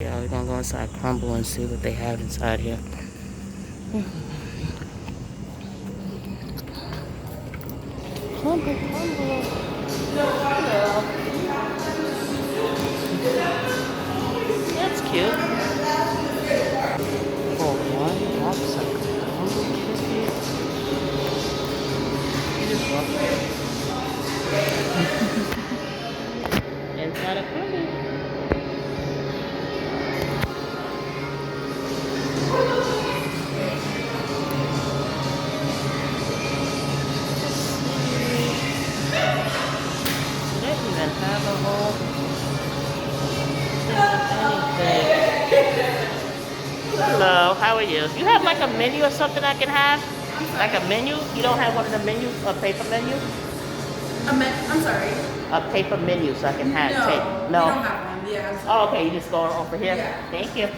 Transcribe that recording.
Yeah, we're gonna go inside Crumbl and see what they have inside here. Crumbl, Crumbl. Yeah, that's cute. For one box of Crumbl cookies, you just walk inside a Crumbl. Do they even have a whole thing of anything? Hello, how are you? You have like a menu or something I can have? Like a menu? You don't have one of the menus, a paper menu? I'm sorry. A paper menu so I can have No, take. we No? don't have one. Yeah. Oh, okay, you just go over here? Yeah. Thank you.